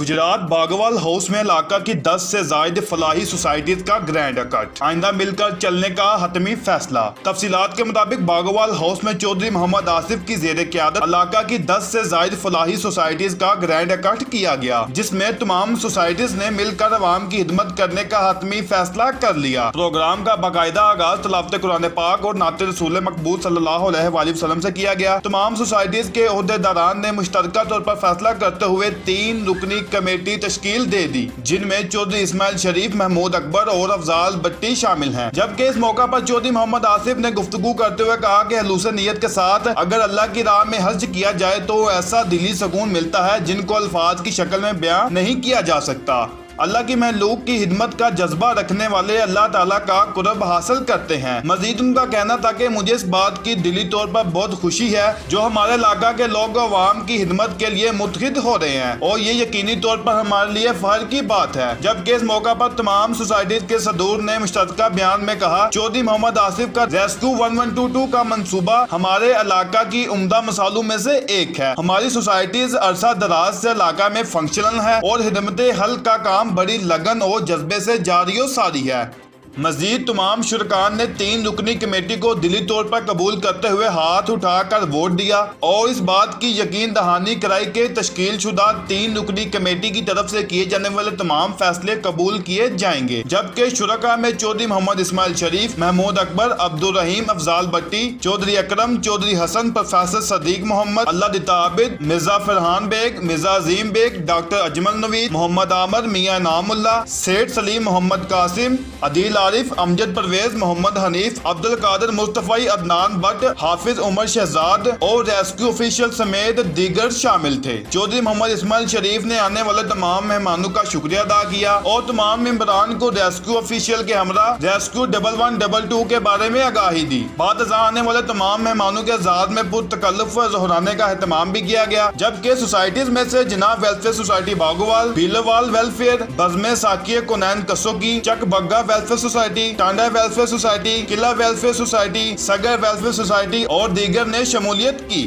Gujarat बागवाल house में इलाका की 10 से ज्यादा फलाही सोसाइटीज का ग्रैंड अकट, आइंदा मिलकर चलने का हतमी फैसला। तफसीलात के मुताबिक बागवाल हाउस में चौधरी मोहम्मद आसिफ की जेर क़यादत इलाका की 10 से ज्यादा फलाही सोसाइटीज का ग्रैंड अकट किया गया, जिसमें तमाम सोसाइटीज ने मिलकर अवाम की खिदमत करने का हतमी फैसला कर लिया। प्रोग्राम का बाकायदा आगाज तलावत कुरान पाक और नाते रसूल मकबूल सल्लल्लाहु अलैहि वसल्लम से किया गया। तमाम सोसाइटीज के ओहदेदारान ने मुश्तरका तौर पर फैसला करते हुए 3 रुकनी कमेटी तश्कील दे दी, जिनमें चौधरी इस्माइल शरीफ, महमूद अकबर और अफजाल भट्टी शामिल हैं। जबकि इस मौका पर चौधरी मोहम्मद आसिफ ने गुफ्तगू करते हुए कहा कि खलूस नियत के साथ अगर अल्लाह की राह में हज किया जाए तो ऐसा दिली सुकून मिलता है जिनको अल्फाज की शक्ल में बयां नहीं किया जा सकता। अल्लाह की महलूक की हिदमत का जज्बा रखने वाले अल्लाह ताला का कुर्ब हासिल करते हैं। मजीद उनका कहना था कि मुझे इस बात की दिली तौर पर बहुत खुशी है जो हमारे इलाका के लोग अवाम की हिदमत के लिए मुतहिद हो रहे हैं, और ये यकीनी तौर पर हमारे लिए फख्र की बात है। जबकि इस मौका पर तमाम सोसाइटीज के सदूर ने मुश्तरका बयान में कहा, चौधरी मोहम्मद आसिफ का रेस्क्यू 1122 का मंसूबा हमारे इलाका की उम्दा मिसालों में से एक है। हमारी सोसाइटीज अरसा दराज से इलाका में फंक्शनल है और हिदमत हल का काम बड़ी लगन और जज्बे से जारी और सारी है। मजीद तमाम शुरकान ने 3 रुकनी कमेटी को दिली तौर पर कबूल करते हुए हाथ उठाकर वोट दिया और इस बात की यकीन दहानी कराई के तश्कील शुदा 3 रुकनी कमेटी की तरफ से किए जाने वाले तमाम फैसले कबूल किए जाएंगे। जबकि शुरका में चौधरी मोहम्मद इस्माइल शरीफ, महमूद अकबर, अब्दुल रहीम, अफजाल भट्टी, चौधरी अकरम, चौधरी हसन, प्रोफेसर सदीक मोहम्मद, अल्लाह दिता आबिद, मिर्जा फरहान बेग, मिर्जा अजीम बेग, डॉक्टर अजमल नवीद, मोहम्मद आमर, मियां नामुल्ला, सेठ सलीम मोहम्मद कासिम, अदील आरिफ, अमजद परवेज, मोहम्मद हनीफ, अब्दुल कादिर मुस्तफाई, अदनान भट्ट, हाफिज उमर शहजाद और रेस्क्यू ऑफिशियल समेत दीगर शामिल थे। चौधरी मोहम्मद इस्माइल शरीफ ने आने वाले तमाम मेहमानों का शुक्रिया अदा किया और तमाम मेंबरान को रेस्क्यू ऑफिशियल के हमरा रेस्क्यू 1122 के बारे में आगाही दी। बाद आने वाले तमाम मेहमानों के आजाद में पुरतकल्लुफ ज़ोहराने का एहतमाम भी किया गया। जबकि सोसाइटीज में से जनाब welfare society Bagowal, Bhilwal welfare, Bazme Saqia Konain Kasoki, Chak Bagga welfare society, Tanda welfare society, Kila welfare society, Sagar welfare society और दीगर ने शमूलियत की।